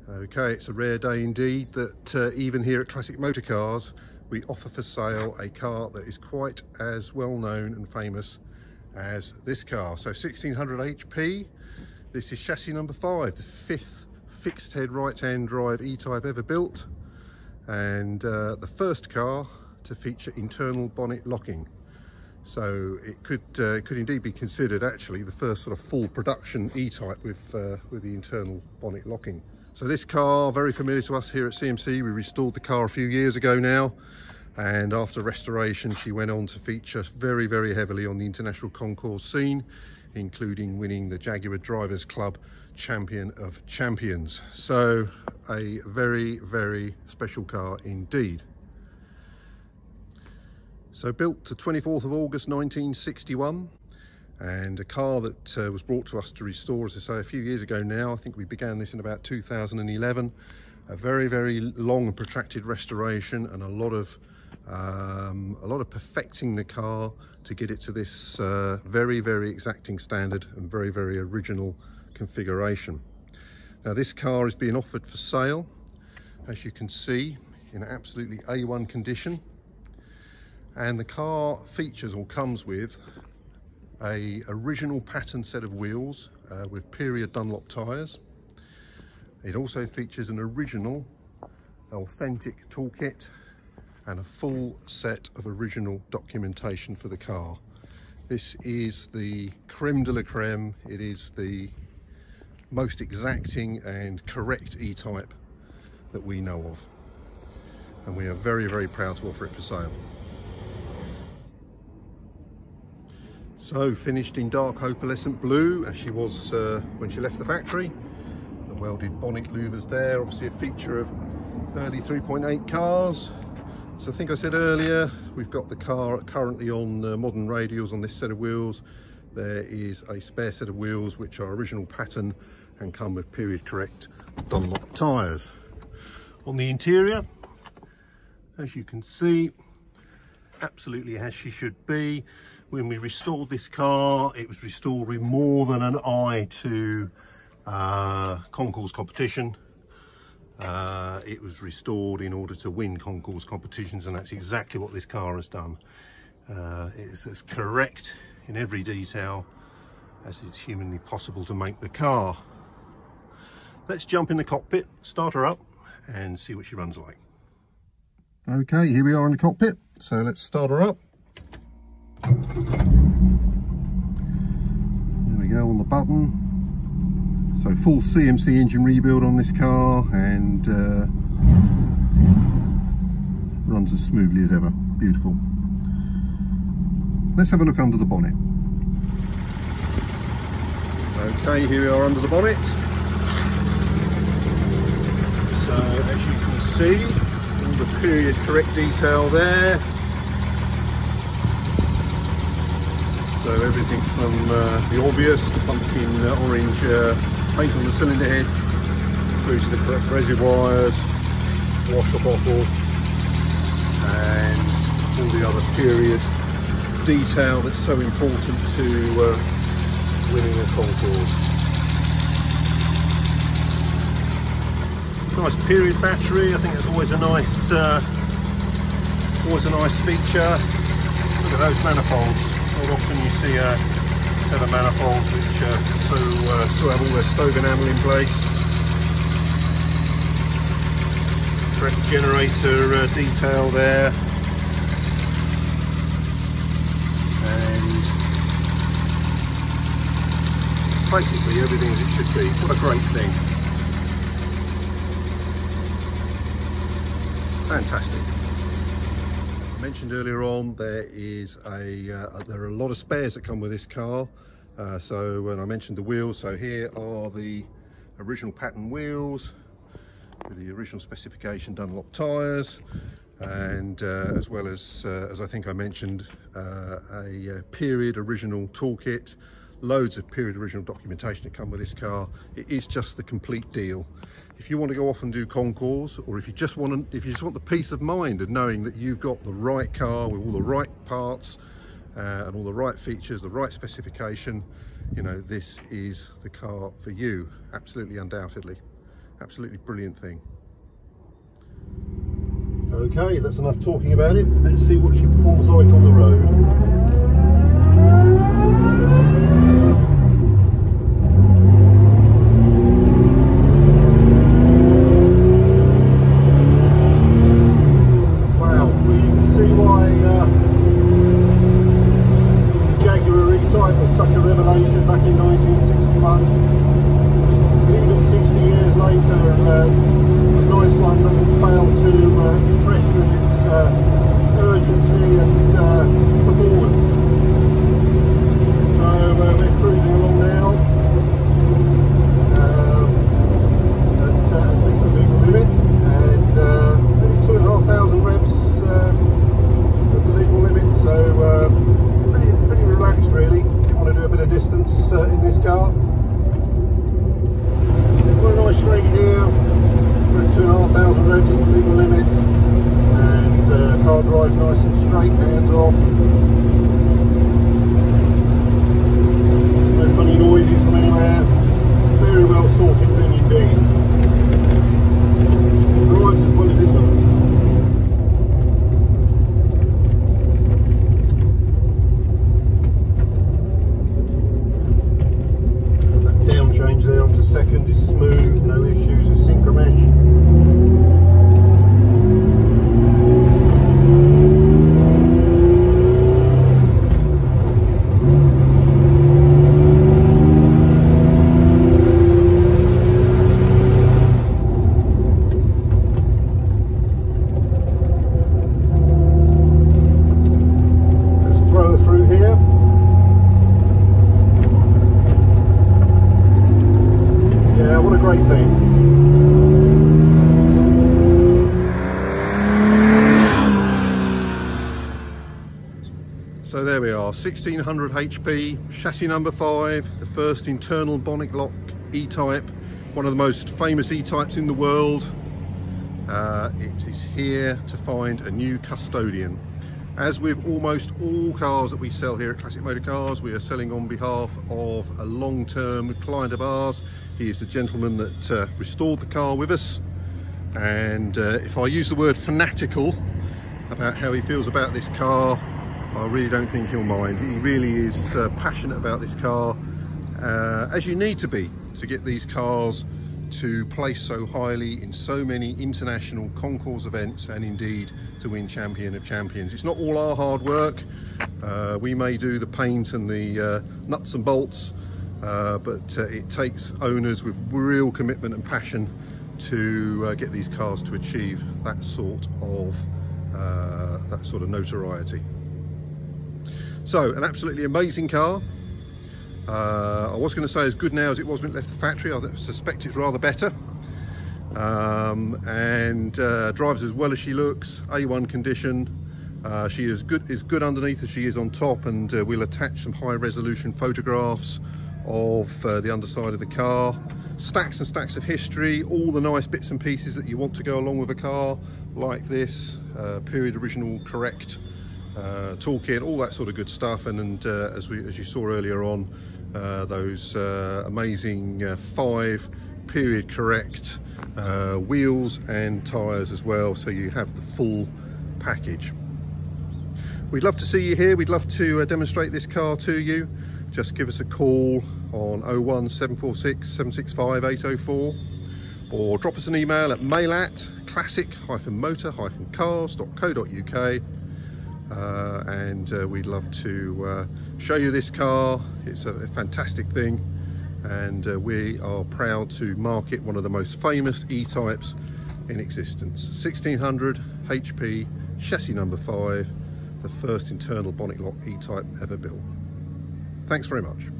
Okay, it's a rare day indeed that even here at Classic Motor Cars we offer for sale a car that is quite as well known and famous as this car. So 1600 HP, this is chassis number 5, the 5th fixed head right hand drive E-Type ever built, and the first car to feature internal bonnet locking. So it could indeed be considered actually the first sort of full production E-Type with the internal bonnet locking. So this car, very familiar to us here at CMC. We restored the car a few years ago now, and after restoration she went on to feature very, very heavily on the international concours scene, including winning the Jaguar Drivers Club Champion of Champions. So a very, very special car indeed. So built the 24th of August 1961, and a car that was brought to us to restore, as I say, a few years ago now. I think we began this in about 2011. A very, very long and protracted restoration, and a lot of perfecting the car to get it to this very, very exacting standard and very, very original configuration. Now this car is being offered for sale, as you can see, in absolutely A1 condition. And the car features or comes with a original pattern set of wheels with period Dunlop tyres. It also features an original authentic toolkit and a full set of original documentation for the car. This is the creme de la creme. It is the most exacting and correct E-Type that we know of, and we are very, very proud to offer it for sale. So finished in dark opalescent blue, as she was when she left the factory. The welded bonnet louvers there, obviously a feature of early 3.8 cars. So I think I said earlier, we've got the car currently on modern radials on this set of wheels. There is a spare set of wheels which are original pattern and come with period correct Dunlop tyres. On the interior, as you can see, absolutely as she should be. When we restored this car, it was restored with more than an eye to concours competition. It was restored in order to win concours competitions, and that's exactly what this car has done. It's as correct in every detail as it's humanly possible to make the car. Let's jump in the cockpit, start her up and see what she runs like. Okay, here we are in the cockpit, so let's start her up. There we go on the button. So full CMC engine rebuild on this car, and runs as smoothly as ever. Beautiful. Let's have a look under the bonnet. Okay, here we are under the bonnet. So as you can see, all the period correct detail there. So everything from the obvious, the pumpkin orange paint on the cylinder head, through to the correct reservoirs, washer bottle, and all the other period detail that's so important to winning a concours. Nice period battery. I think it's always a nice feature. Look at those manifolds. Not often you see a set of manifolds which still have all their stove enamel in place. Correct generator detail there, and basically everything as it should be. What a great thing! Fantastic. I mentioned earlier on there are a lot of spares that come with this car. So when I mentioned the wheels, so here are the original pattern wheels with the original specification Dunlop tyres, and as well as I think I mentioned, a period original toolkit, loads of period original documentation that come with this car. It is just the complete deal. If you want to go off and do concours, or if you just want the peace of mind of knowing that you've got the right car with all the right parts and all the right features, the right specification, you know, this is the car for you, absolutely, undoubtedly. Absolutely brilliant thing. Okay, that's enough talking about it. Let's see what she performs like on the road. Jaguar E Type was such a revelation back in 1961. Even 60 years later, a nice one that failed to impress with its urgency and performance. So we're cruising along now at least the legal limit, and 2,500 revs at the legal limit. So pretty relaxed really, if you want to do a bit of distance in this car. Got a nice straight here, we're at 2,500 revs at the legal limit, and car drives nice and straight, hands off. No funny noises from anywhere, very well sorted thing indeed. Drives as well as it looks. Change there onto second is smooth, no issues with synchro mesh. Let's throw her through here. Yeah, what a great thing. So there we are, 1600 HP, chassis number 5, the first internal bonnet lock E-Type, one of the most famous E-Types in the world. It is here to find a new custodian. As with almost all cars that we sell here at Classic Motor Cars, we are selling on behalf of a long-term client of ours. He is the gentleman that restored the car with us, and if I use the word fanatical about how he feels about this car, I really don't think he'll mind. He really is passionate about this car, as you need to be to get these cars to place so highly in so many international concours events, and indeed to win Champion of Champions. It's not all our hard work. We may do the paint and the nuts and bolts, but it takes owners with real commitment and passion to get these cars to achieve that sort of notoriety. So, an absolutely amazing car. I was going to say as good now as it was when it left the factory. I suspect it's rather better, and drives as well as she looks. A1 condition. She is good underneath as she is on top, and we'll attach some high resolution photographs of the underside of the car. Stacks and stacks of history, all the nice bits and pieces that you want to go along with a car like this, period original correct toolkit, all that sort of good stuff. And as you saw earlier on, those amazing 5 period correct wheels and tyres as well, so you have the full package. We'd love to see you here. We'd love to demonstrate this car to you. Just give us a call on 01 746 765 804, or drop us an email at mail@classic-motor-cars.co.uk, and we'd love to show you this car. It's a fantastic thing, and we are proud to market one of the most famous E-Types in existence. 1600 HP, chassis number 5, the first internal bonnet lock E-Type ever built. Thanks very much.